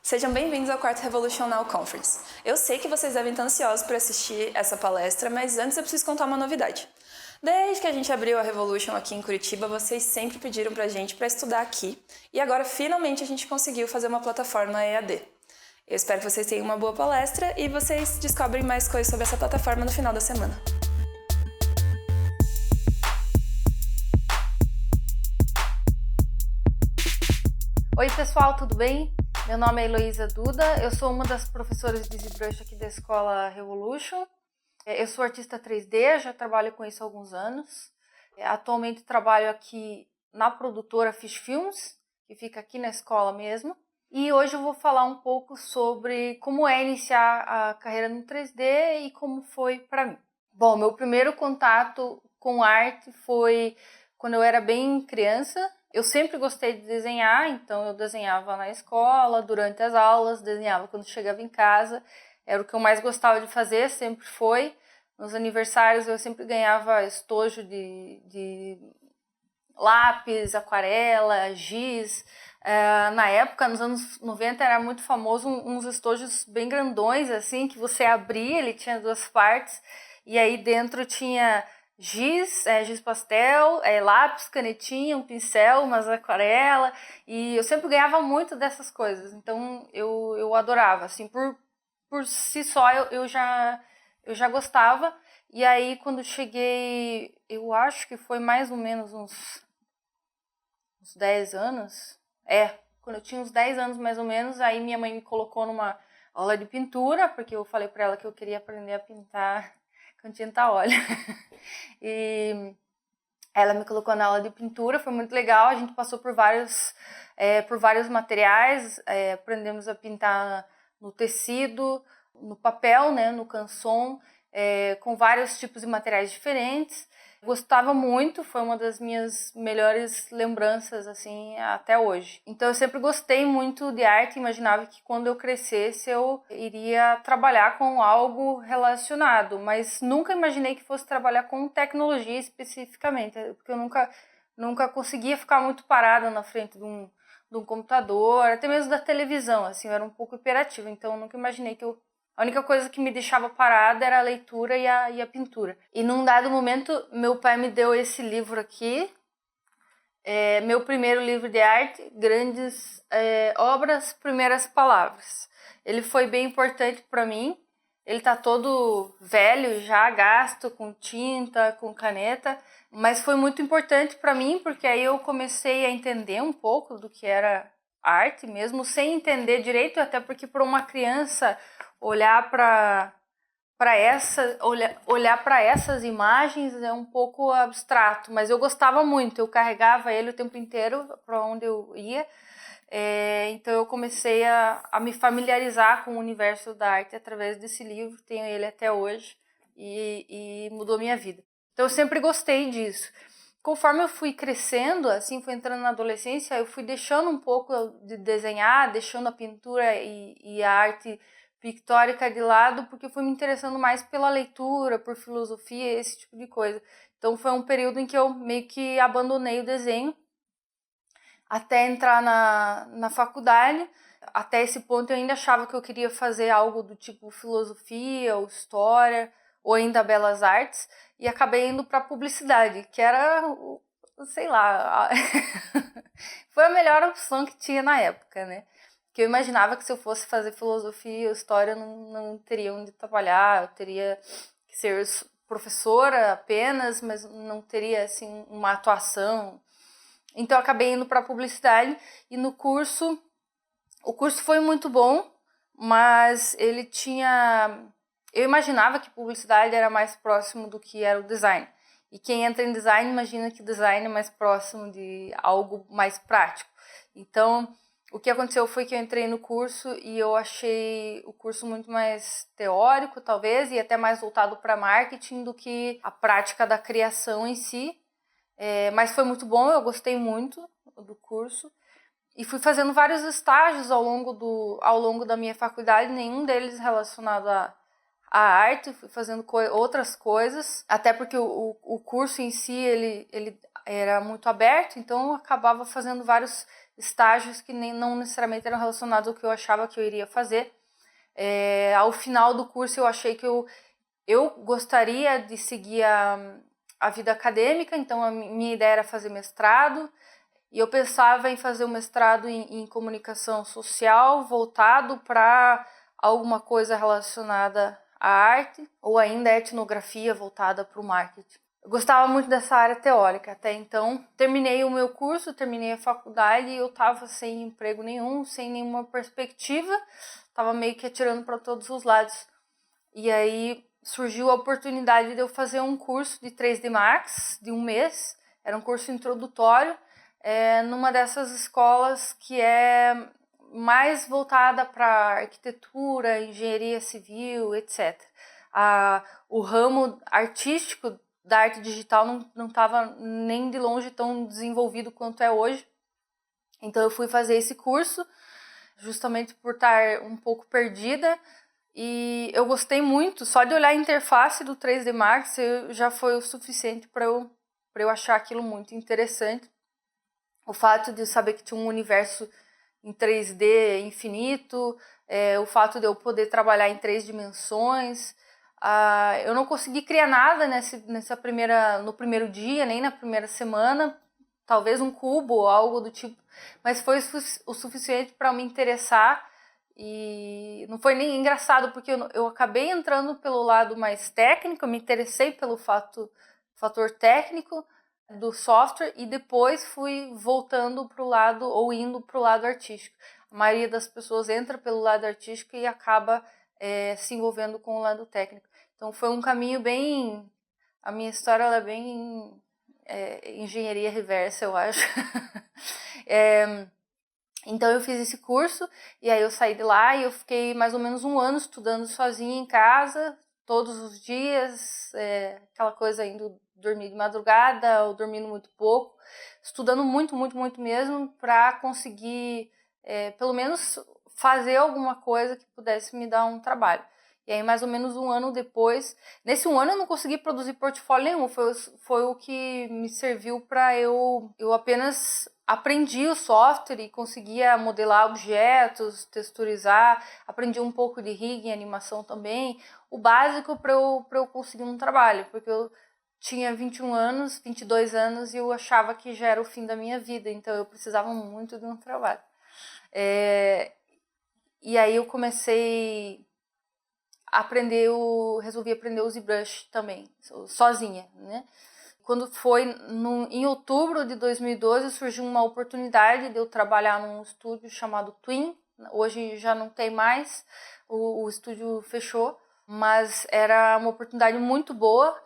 Sejam bem-vindos ao quarto Revolution Now Conference. Eu sei que vocês devem estar ansiosos por assistir essa palestra, mas antes eu preciso contar uma novidade. Desde que a gente abriu a Revolution aqui em Curitiba, vocês sempre pediram pra gente para estudar aqui, e agora finalmente a gente conseguiu fazer uma plataforma EAD. Eu espero que vocês tenham uma boa palestra e vocês descobrem mais coisas sobre essa plataforma no final da semana. Oi pessoal, tudo bem? Meu nome é Heloísa Duda, eu sou uma das professoras de ZBrush aqui da escola Revolution. Eu sou artista 3D, já trabalho com isso há alguns anos. Atualmente trabalho aqui na produtora Fish Films, que fica aqui na escola mesmo. E hoje eu vou falar um pouco sobre como é iniciar a carreira no 3D e como foi para mim. Bom, meu primeiro contato com arte foi quando eu era bem criança. Eu sempre gostei de desenhar, então eu desenhava na escola, durante as aulas, desenhava quando chegava em casa. Era o que eu mais gostava de fazer, sempre foi. Nos aniversários eu sempre ganhava estojo de lápis, aquarela, giz. Na época, nos anos 90, era muito famoso uns estojos bem grandões, assim, que você abria, ele tinha duas partes, e aí dentro tinha giz pastel, lápis, canetinha, um pincel, umas aquarela, e eu sempre ganhava muito dessas coisas, então eu adorava, assim, por si só eu já gostava. E aí quando cheguei, eu acho que foi mais ou menos uns 10 anos, quando eu tinha uns 10 anos mais ou menos, aí minha mãe me colocou numa aula de pintura, porque eu falei pra ela que eu queria aprender a pintar com tinta a óleo. E ela me colocou na aula de pintura, foi muito legal, a gente passou por vários materiais, aprendemos a pintar no tecido, no papel, né, no canson, com vários tipos de materiais diferentes. Gostava muito, foi uma das minhas melhores lembranças, assim, até hoje. Então eu sempre gostei muito de arte, imaginava que quando eu crescesse eu iria trabalhar com algo relacionado, mas nunca imaginei que fosse trabalhar com tecnologia especificamente, porque eu nunca conseguia ficar muito parada na frente de um computador, até mesmo da televisão, assim, eu era um pouco hiperativa, então eu nunca imaginei que a única coisa que me deixava parada era a leitura e a pintura. E num dado momento, meu pai me deu esse livro aqui, meu primeiro livro de arte, Grandes Obras, Primeiras Palavras. Ele foi bem importante para mim, ele tá todo velho já, gasto com tinta, com caneta, mas foi muito importante para mim, porque aí eu comecei a entender um pouco do que era arte mesmo, sem entender direito, até porque para uma criança olhar para essas imagens é um pouco abstrato, mas eu gostava muito, eu carregava ele o tempo inteiro para onde eu ia, então eu comecei a me familiarizar com o universo da arte através desse livro, tenho ele até hoje e mudou minha vida. Então eu sempre gostei disso. Conforme eu fui crescendo, assim, fui entrando na adolescência, eu fui deixando um pouco de desenhar, deixando a pintura e a arte pictórica de lado, porque eu fui me interessando mais pela leitura, por filosofia, esse tipo de coisa. Então foi um período em que eu meio que abandonei o desenho, até entrar na faculdade. Até esse ponto eu ainda achava que eu queria fazer algo do tipo filosofia ou história, ou ainda belas artes, e acabei indo para publicidade, que era, sei lá, foi a melhor opção que tinha na época, né? Que eu imaginava que se eu fosse fazer filosofia ou história, eu não teria onde trabalhar, eu teria que ser professora apenas, mas não teria, assim, uma atuação. Então eu acabei indo para publicidade e o curso foi muito bom, mas ele tinha... Eu imaginava que publicidade era mais próximo do que era o design. E quem entra em design imagina que design é mais próximo de algo mais prático. Então, o que aconteceu foi que eu entrei no curso e eu achei o curso muito mais teórico, talvez, e até mais voltado para marketing do que a prática da criação em si. Mas foi muito bom, eu gostei muito do curso. E fui fazendo vários estágios ao longo da minha faculdade, nenhum deles relacionado à arte, fui fazendo outras coisas, até porque o curso em si ele era muito aberto, então eu acabava fazendo vários estágios que não necessariamente eram relacionados ao que eu achava que eu iria fazer. Ao final do curso eu achei que eu gostaria de seguir a vida acadêmica, então a minha ideia era fazer mestrado, e eu pensava em fazer um mestrado em comunicação social, voltado para alguma coisa relacionada à arte, ou ainda etnografia voltada para o marketing. Eu gostava muito dessa área teórica, até então terminei o meu curso, terminei a faculdade e eu estava sem emprego nenhum, sem nenhuma perspectiva, estava meio que atirando para todos os lados. E aí surgiu a oportunidade de eu fazer um curso de 3D Max de 1 mês, era um curso introdutório, numa dessas escolas que é mais voltada para arquitetura, engenharia civil, etc. O ramo artístico da arte digital não estava nem de longe tão desenvolvido quanto é hoje. Então eu fui fazer esse curso, justamente por estar um pouco perdida, e eu gostei muito, só de olhar a interface do 3D Max já foi o suficiente para eu achar aquilo muito interessante. O fato de eu saber que tinha um universo em 3D infinito, o fato de eu poder trabalhar em 3 dimensões. Eu não consegui criar nada no primeiro dia, nem na primeira semana, talvez um cubo ou algo do tipo, mas foi o suficiente para me interessar. E não foi nem engraçado, porque eu acabei entrando pelo lado mais técnico, eu me interessei pelo fator técnico do software e depois fui voltando para o lado, ou indo para o lado artístico. A maioria das pessoas entra pelo lado artístico e acaba se envolvendo com o lado técnico. Então foi um caminho bem... A minha história ela é bem engenharia reversa, eu acho. Então eu fiz esse curso e aí eu saí de lá e eu fiquei mais ou menos 1 ano estudando sozinha em casa, todos os dias, aquela coisa, indo dormir de madrugada ou dormindo muito pouco, estudando muito, muito, muito mesmo para conseguir pelo menos fazer alguma coisa que pudesse me dar um trabalho. E aí mais ou menos 1 ano depois, nesse 1 ano eu não consegui produzir portfólio nenhum, foi o que me serviu para eu apenas aprendi o software e conseguia modelar objetos, texturizar, aprendi um pouco de rig em animação também, o básico para eu conseguir um trabalho, porque eu tinha 21 anos, 22 anos e eu achava que já era o fim da minha vida, então eu precisava muito de um trabalho. E aí eu comecei resolvi aprender o ZBrush também, sozinha, né? Quando foi em outubro de 2012, surgiu uma oportunidade de eu trabalhar num estúdio chamado Twin. Hoje já não tem mais, o estúdio fechou, mas era uma oportunidade muito boa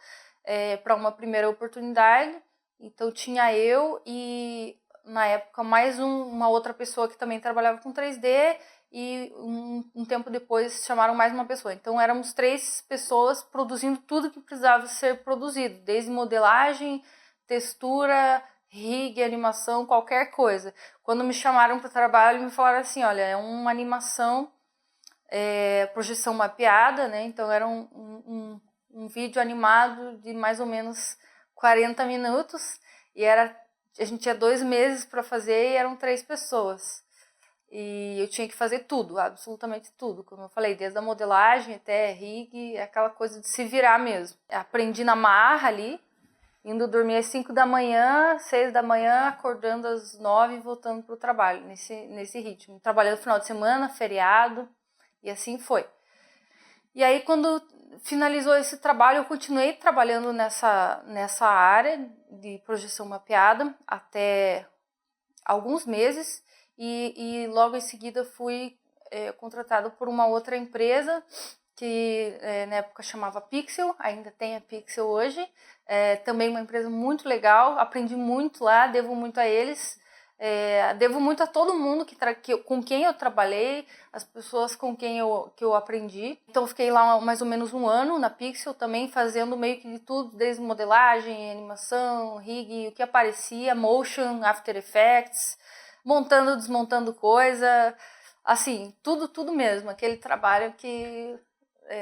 para uma primeira oportunidade. Então tinha eu e, na época, mais uma outra pessoa que também trabalhava com 3D, e um tempo depois chamaram mais uma pessoa. Então éramos 3 pessoas produzindo tudo que precisava ser produzido, desde modelagem, textura, rig, animação, qualquer coisa. Quando me chamaram para o trabalho, me falaram assim, olha, é uma animação, projeção mapeada, né? Então era um vídeo animado de mais ou menos 40 minutos, e a gente tinha 2 meses para fazer e eram 3 pessoas. E eu tinha que fazer tudo, absolutamente tudo, como eu falei, desde a modelagem até rig, aquela coisa de se virar mesmo. Aprendi na marra ali, indo dormir às 5 da manhã, 6 da manhã, acordando às 9 e voltando para o trabalho, nesse ritmo. Trabalhando no final de semana, feriado, e assim foi. E aí, quando finalizou esse trabalho, eu continuei trabalhando nessa área de projeção mapeada até alguns meses, e logo em seguida fui contratada por uma outra empresa que na época chamava Pixel, ainda tem a Pixel hoje, também uma empresa muito legal, aprendi muito lá, devo muito a eles, devo muito a todo mundo com quem eu trabalhei, as pessoas com quem eu aprendi. Então fiquei lá mais ou menos 1 ano na Pixel também, fazendo meio que de tudo, desde modelagem, animação, rig, o que aparecia, motion, After Effects, montando, desmontando coisa, assim, tudo mesmo, aquele trabalho que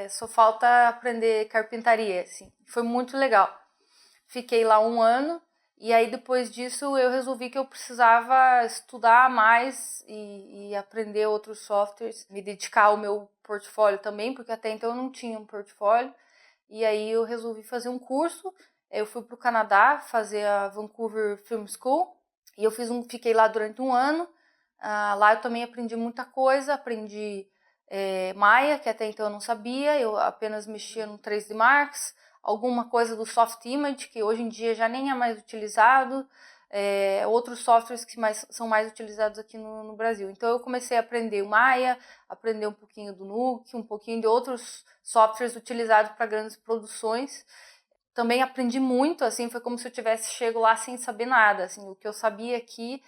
só falta aprender carpintaria, assim. Foi muito legal. Fiquei lá 1 ano E aí depois disso eu resolvi que eu precisava estudar mais e aprender outros softwares, me dedicar ao meu portfólio também, porque até então eu não tinha um portfólio. E aí eu resolvi fazer um curso. Eu fui para o Canadá fazer a Vancouver Film School e fiquei lá durante um ano. Lá eu também aprendi muita coisa, aprendi Maya, que até então eu não sabia, eu apenas mexia no 3D Max, alguma coisa do Soft Image, que hoje em dia já nem é mais utilizado, outros softwares que são mais utilizados aqui no Brasil. Então eu comecei a aprender o Maya, aprender um pouquinho do Nuke, um pouquinho de outros softwares utilizados para grandes produções. Também aprendi muito, assim, foi como se eu tivesse chego lá sem saber nada, assim, o que eu sabia aqui,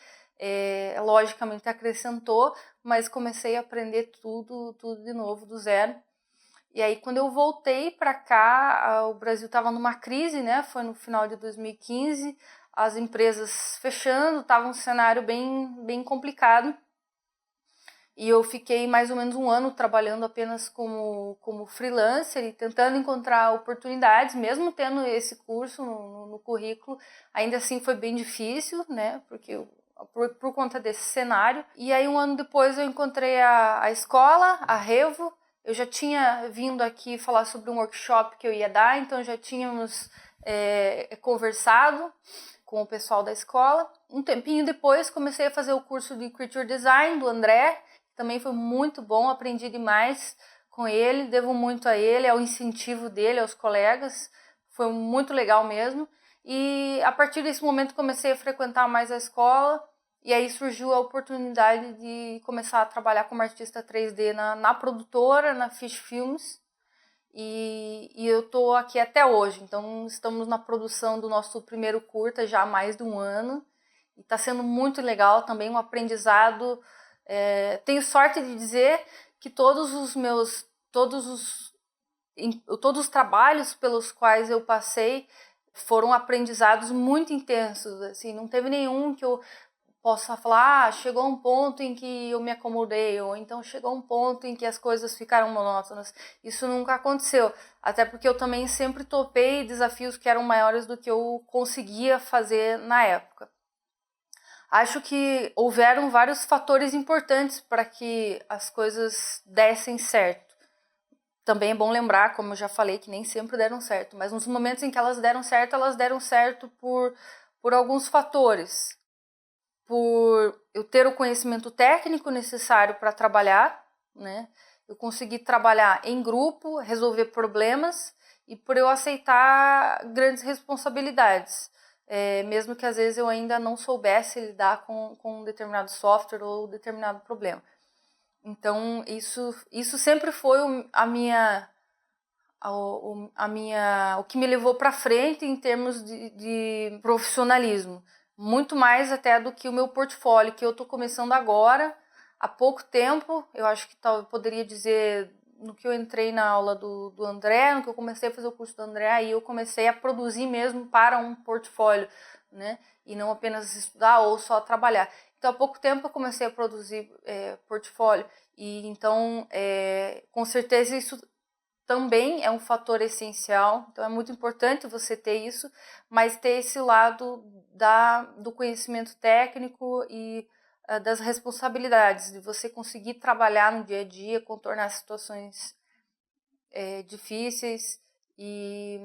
logicamente acrescentou, mas comecei a aprender tudo de novo, do zero. E aí, quando eu voltei para cá, o Brasil estava numa crise, né? Foi no final de 2015, as empresas fechando, estava um cenário bem complicado. E eu fiquei mais ou menos um ano trabalhando apenas como freelancer e tentando encontrar oportunidades, mesmo tendo esse curso no currículo. Ainda assim foi bem difícil, né? Porque por conta desse cenário. E aí um ano depois eu encontrei a escola, a Revo. Eu já tinha vindo aqui falar sobre um workshop que eu ia dar, então já tínhamos conversado com o pessoal da escola. Um tempinho depois comecei a fazer o curso de Creature Design do André, também foi muito bom, aprendi demais com ele, devo muito a ele, ao incentivo dele, aos colegas, foi muito legal mesmo. E a partir desse momento comecei a frequentar mais a escola, e aí surgiu a oportunidade de começar a trabalhar como artista 3D na produtora, na Fish Films, e eu tô aqui até hoje. Então estamos na produção do nosso primeiro curta já há mais de um ano, e está sendo muito legal também, um aprendizado. Tenho sorte de dizer que todos os trabalhos pelos quais eu passei foram aprendizados muito intensos, assim, não teve nenhum que eu possa falar, chegou um ponto em que eu me acomodei, ou então chegou um ponto em que as coisas ficaram monótonas. Isso nunca aconteceu, até porque eu também sempre topei desafios que eram maiores do que eu conseguia fazer na época. Acho que houveram vários fatores importantes para que as coisas dessem certo. Também é bom lembrar, como eu já falei, que nem sempre deram certo, mas nos momentos em que elas deram certo por alguns fatores. Por eu ter o conhecimento técnico necessário para trabalhar, né? Eu consegui trabalhar em grupo, resolver problemas, e por eu aceitar grandes responsabilidades. Mesmo que às vezes eu ainda não soubesse lidar com um determinado software ou determinado problema. Então isso sempre foi o que me levou para frente em termos de profissionalismo. Muito mais até do que o meu portfólio, que eu estou começando agora, há pouco tempo. Eu acho que eu poderia dizer, no que eu entrei na aula do André, no que eu comecei a fazer o curso do André, aí eu comecei a produzir mesmo para um portfólio, né? E não apenas estudar ou só trabalhar. Então, há pouco tempo eu comecei a produzir portfólio, e então, com certeza, isso também é um fator essencial. Então, é muito importante você ter isso, mas ter esse lado do conhecimento técnico e das responsabilidades, de você conseguir trabalhar no dia a dia, contornar situações difíceis e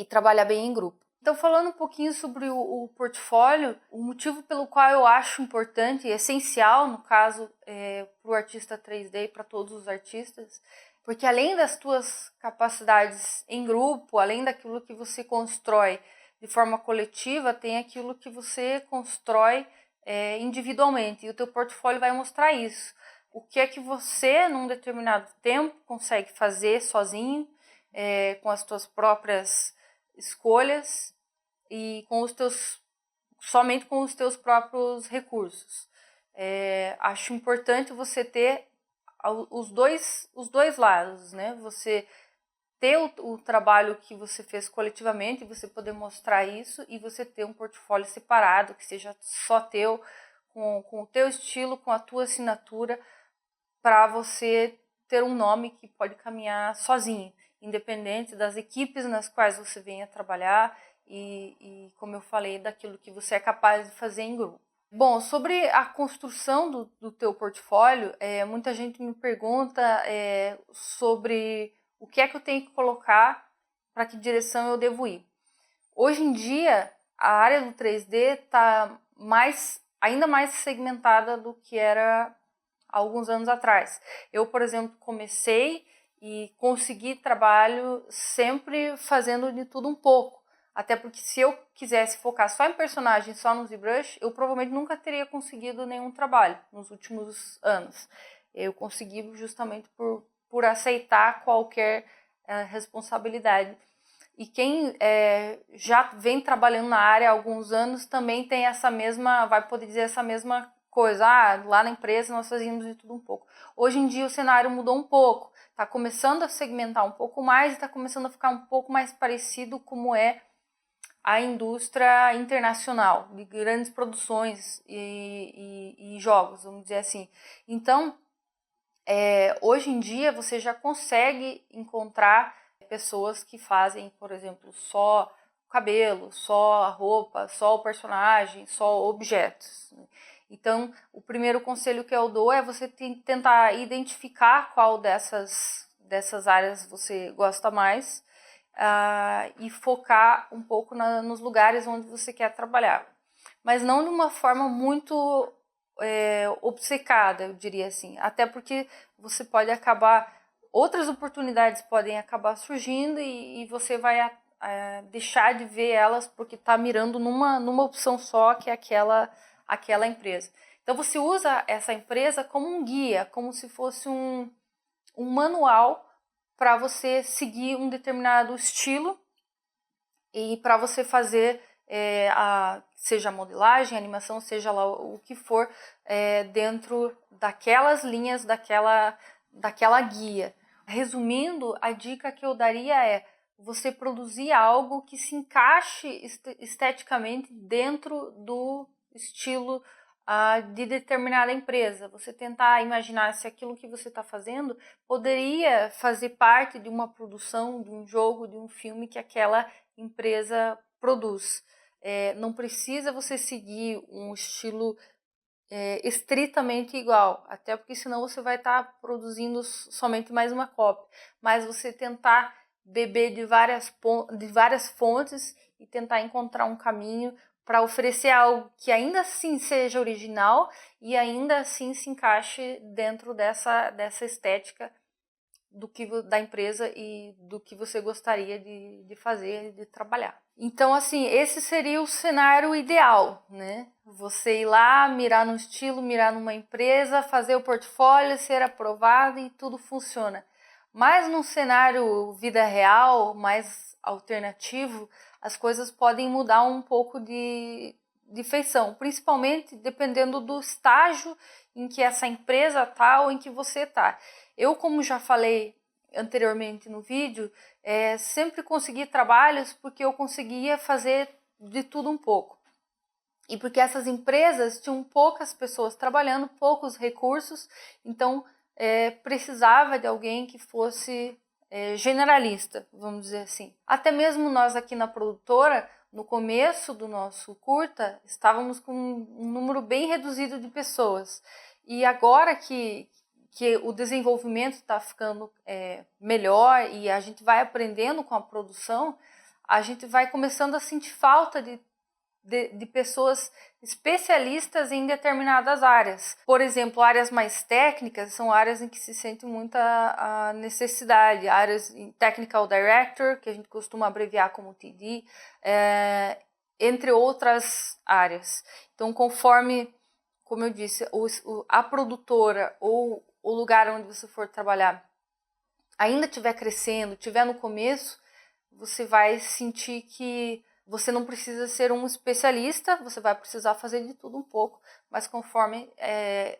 trabalhar bem em grupo. Então, falando um pouquinho sobre o portfólio, o motivo pelo qual eu acho importante e essencial, no caso, para o artista 3D e para todos os artistas, porque além das tuas capacidades em grupo, além daquilo que você constrói de forma coletiva, tem aquilo que você constrói individualmente, e o teu portfólio vai mostrar isso. O que é que você, num determinado tempo, consegue fazer sozinho, com as tuas próprias escolhas e somente com os teus próprios recursos. Acho importante você ter os dois lados, né? Você ter o trabalho que você fez coletivamente, você poder mostrar isso, e você ter um portfólio separado, que seja só teu, com o teu estilo, com a tua assinatura, para você ter um nome que pode caminhar sozinho, independente das equipes nas quais você venha trabalhar, e como eu falei, daquilo que você é capaz de fazer em grupo. Bom, sobre a construção do teu portfólio, muita gente me pergunta sobre o que é que eu tenho que colocar, para que direção eu devo ir. Hoje em dia, a área do 3D está ainda mais segmentada do que era há alguns anos atrás. Eu, por exemplo, comecei e consegui trabalho sempre fazendo de tudo um pouco. Até porque se eu quisesse focar só em personagem, só no ZBrush, eu provavelmente nunca teria conseguido nenhum trabalho nos últimos anos. Eu consegui justamente por aceitar qualquer responsabilidade. E quem já vem trabalhando na área há alguns anos também tem vai poder dizer essa mesma coisa. Lá na empresa nós fazíamos de tudo um pouco. Hoje em dia o cenário mudou um pouco. Está começando a segmentar um pouco mais e está começando a ficar um pouco mais parecido como é a indústria internacional, de grandes produções e jogos, vamos dizer assim. Então, hoje em dia você já consegue encontrar pessoas que fazem, por exemplo, só o cabelo, só a roupa, só o personagem, só objetos. Então, o primeiro conselho que eu dou é você tentar identificar qual dessas áreas você gosta mais e focar um pouco nos lugares onde você quer trabalhar. Mas não de uma forma muito obcecada, eu diria assim. Até porque você pode outras oportunidades podem acabar surgindo e você vai deixar de ver elas porque está mirando numa opção só, que é aquela empresa. Então você usa essa empresa como um guia, como se fosse um manual para você seguir um determinado estilo e para você fazer seja a modelagem, a animação, seja lá o que for, dentro daquelas linhas, daquela guia. Resumindo, a dica que eu daria é você produzir algo que se encaixe esteticamente dentro do estilo de determinada empresa. Você tentar imaginar se aquilo que você está fazendo poderia fazer parte de uma produção, de um jogo, de um filme que aquela empresa produz. Não precisa você seguir um estilo estritamente igual, até porque senão você vai estar produzindo somente mais uma cópia, mas você tentar beber de várias fontes e tentar encontrar um caminho para oferecer algo que ainda assim seja original e ainda assim se encaixe dentro dessa estética da empresa e do que você gostaria de fazer, de trabalhar. Então, assim, esse seria o cenário ideal, né? Você ir lá, mirar no estilo, mirar numa empresa, fazer o portfólio, ser aprovado e tudo funciona. Mas num cenário vida real, mais alternativo, as coisas podem mudar um pouco de feição, principalmente dependendo do estágio em que essa empresa está ou em que você está. Eu, como já falei anteriormente no vídeo, sempre consegui trabalhos porque eu conseguia fazer de tudo um pouco. E porque essas empresas tinham poucas pessoas trabalhando, poucos recursos, então precisava de alguém que fosse generalista, vamos dizer assim. Até mesmo nós aqui na produtora, no começo do nosso curta, estávamos com um número bem reduzido de pessoas. E agora que o desenvolvimento está ficando melhor e a gente vai aprendendo com a produção, a gente vai começando a sentir falta de pessoas especialistas em determinadas áreas. Por exemplo, áreas mais técnicas são áreas em que se sente muita a necessidade. Áreas em Technical Director, que a gente costuma abreviar como TD, entre outras áreas. Então, conforme, como eu disse, a produtora ou o lugar onde você for trabalhar ainda estiver crescendo, estiver no começo, você vai sentir que você não precisa ser um especialista, você vai precisar fazer de tudo um pouco, mas conforme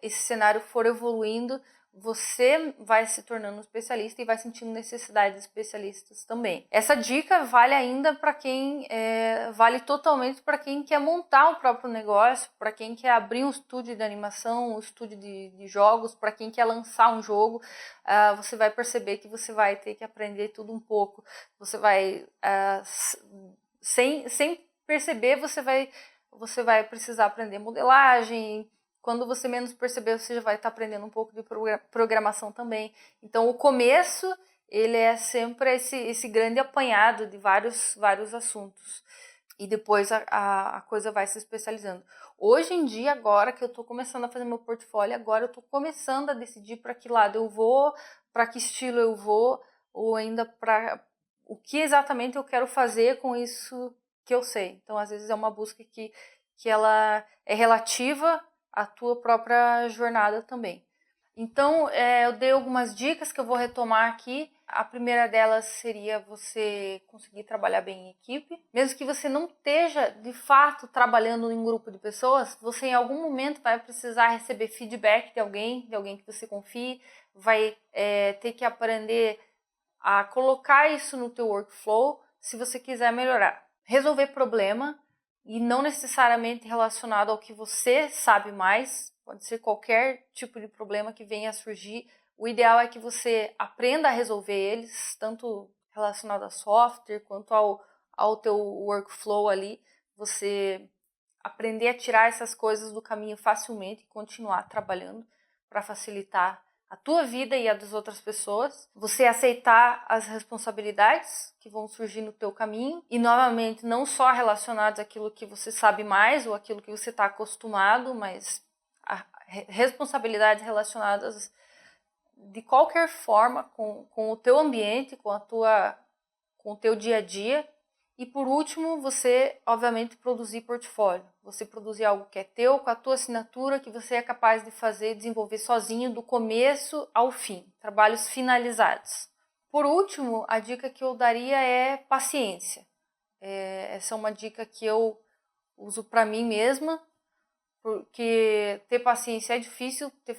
esse cenário for evoluindo, você vai se tornando um especialista e vai sentindo necessidade de especialistas também. Essa dica vale ainda para quem vale totalmente para quem quer montar o próprio negócio, para quem quer abrir um estúdio de animação, um estúdio de jogos, para quem quer lançar um jogo. Você vai perceber que você vai ter que aprender tudo um pouco. Você vai sem perceber, você vai precisar aprender modelagem. Quando você menos perceber, você já vai estar aprendendo um pouco de programação também. Então, o começo, ele é sempre esse grande apanhado de vários assuntos. E depois a coisa vai se especializando. Hoje em dia, agora que eu estou começando a fazer meu portfólio, agora eu estou começando a decidir para que lado eu vou, para que estilo eu vou, ou ainda para o que exatamente eu quero fazer com isso que eu sei. Então, às vezes é uma busca que ela é relativa à tua própria jornada também. Então, eu dei algumas dicas que eu vou retomar aqui. A primeira delas seria você conseguir trabalhar bem em equipe. Mesmo que você não esteja, de fato, trabalhando em um grupo de pessoas, você em algum momento vai precisar receber feedback de alguém que você confie, vai ter que aprender a colocar isso no teu workflow se você quiser melhorar. Resolver problema, e não necessariamente relacionado ao que você sabe mais, pode ser qualquer tipo de problema que venha a surgir. O ideal é que você aprenda a resolver eles, tanto relacionado a software quanto ao teu workflow ali. Você aprender a tirar essas coisas do caminho facilmente e continuar trabalhando para facilitar a tua vida e a das outras pessoas. Você aceitar as responsabilidades que vão surgir no teu caminho e, novamente, não só relacionadas àquilo que você sabe mais ou àquilo que você está acostumado, mas responsabilidades relacionadas de qualquer forma com o teu ambiente, com o teu dia a dia. E por último, você, obviamente, produzir portfólio. Você produzir algo que é teu, com a tua assinatura, que você é capaz de fazer, desenvolver sozinho do começo ao fim. Trabalhos finalizados. Por último, a dica que eu daria é paciência. Essa é uma dica que eu uso para mim mesma, porque ter paciência é difícil, ter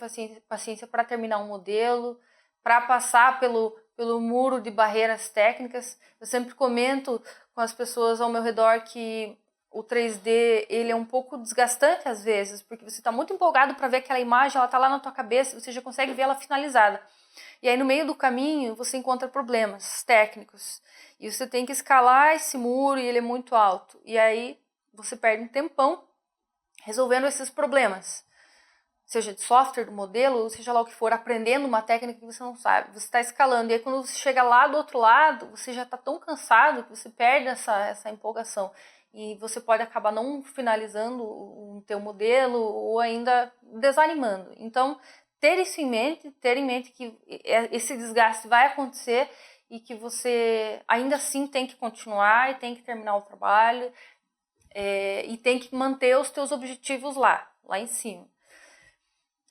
paciência para terminar um modelo, para passar pelo muro de barreiras técnicas. Eu sempre comento com as pessoas ao meu redor que o 3D ele é um pouco desgastante às vezes, porque você está muito empolgado para ver aquela imagem, ela está lá na tua cabeça, você já consegue ver ela finalizada. E aí no meio do caminho você encontra problemas técnicos, e você tem que escalar esse muro e ele é muito alto. E aí você perde um tempão resolvendo esses problemas, seja de software, do modelo, ou seja lá o que for, aprendendo uma técnica que você não sabe. Você está escalando, e aí quando você chega lá do outro lado, você já está tão cansado que você perde essa empolgação. E você pode acabar não finalizando o teu modelo ou ainda desanimando. Então, ter em mente que esse desgaste vai acontecer e que você ainda assim tem que continuar e tem que terminar o trabalho e tem que manter os teus objetivos lá em cima.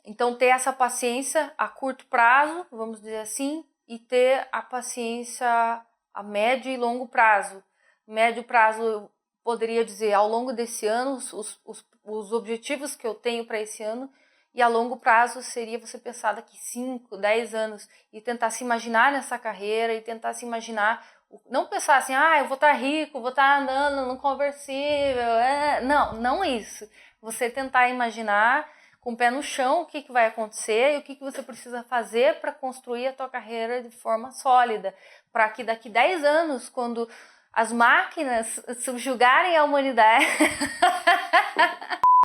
Então, ter essa paciência a curto prazo, vamos dizer assim, e ter a paciência a médio e longo prazo. Médio prazo, eu poderia dizer, ao longo desse ano, os objetivos que eu tenho para esse ano, e a longo prazo seria você pensar daqui 5, 10 anos e tentar se imaginar nessa carreira e tentar se imaginar, não pensar assim, eu vou estar rico, vou estar andando no conversível, não isso. Você tentar imaginar com o pé no chão o que vai acontecer e o que você precisa fazer para construir a tua carreira de forma sólida, para que daqui 10 anos, quando as máquinas subjugarem a humanidade,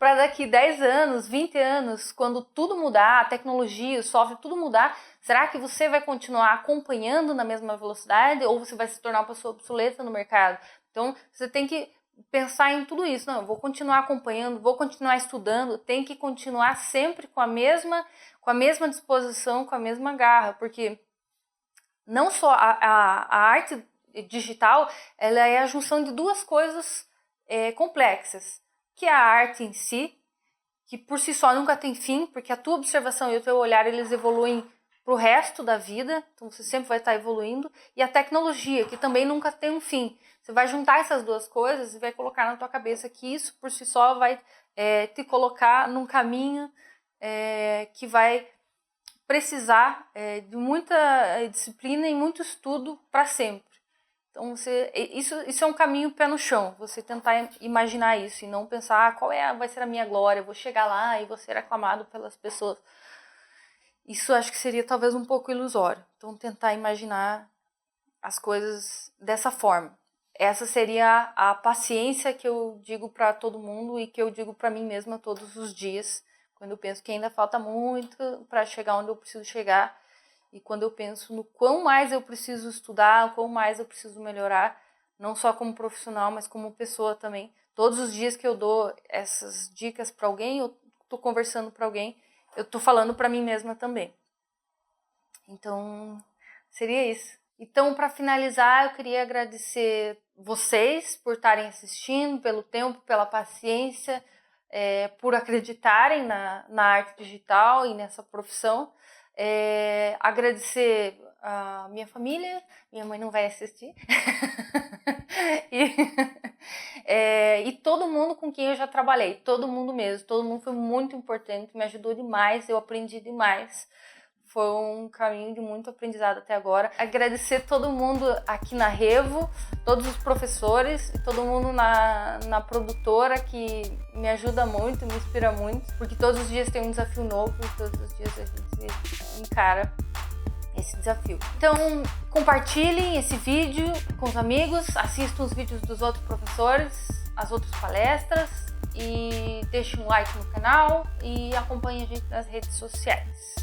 para daqui 10 anos, 20 anos, quando tudo mudar, a tecnologia, o software, tudo mudar, será que você vai continuar acompanhando na mesma velocidade ou você vai se tornar uma pessoa obsoleta no mercado? Então, você tem que pensar em tudo isso. Não, eu vou continuar acompanhando, vou continuar estudando, tem que continuar sempre com a mesma disposição, com a mesma garra, porque não só a arte digital, ela é a junção de duas coisas complexas, que é a arte em si, que por si só nunca tem fim, porque a tua observação e o teu olhar, eles evoluem para o resto da vida, então você sempre vai estar evoluindo, e a tecnologia, que também nunca tem um fim. Você vai juntar essas duas coisas e vai colocar na tua cabeça que isso por si só vai te colocar num caminho que vai precisar de muita disciplina e muito estudo para sempre. Então, isso é um caminho pé no chão, você tentar imaginar isso e não pensar qual vai ser a minha glória, eu vou chegar lá e vou ser aclamado pelas pessoas. Isso acho que seria talvez um pouco ilusório. Então, tentar imaginar as coisas dessa forma. essa seria a paciência que eu digo para todo mundo e que eu digo para mim mesma todos os dias, quando eu penso que ainda falta muito para chegar onde eu preciso chegar e quando eu penso no quão mais eu preciso estudar, o quão mais eu preciso melhorar, não só como profissional, mas como pessoa também. Todos os dias que eu dou essas dicas para alguém, eu estou conversando para alguém, eu estou falando para mim mesma também. Então, seria isso. Então, para finalizar, eu queria agradecer vocês por estarem assistindo, pelo tempo, pela paciência, por acreditarem na arte digital e nessa profissão. Agradecer a minha família, minha mãe não vai assistir, e todo mundo com quem eu já trabalhei, todo mundo mesmo, todo mundo foi muito importante, me ajudou demais, eu aprendi demais. Foi um caminho de muito aprendizado até agora. Agradecer todo mundo aqui na Revo, todos os professores, todo mundo na produtora que me ajuda muito, me inspira muito, porque todos os dias tem um desafio novo e todos os dias a gente encara esse desafio. Então, compartilhem esse vídeo com os amigos, assistam os vídeos dos outros professores, as outras palestras e deixem um like no canal e acompanhem a gente nas redes sociais.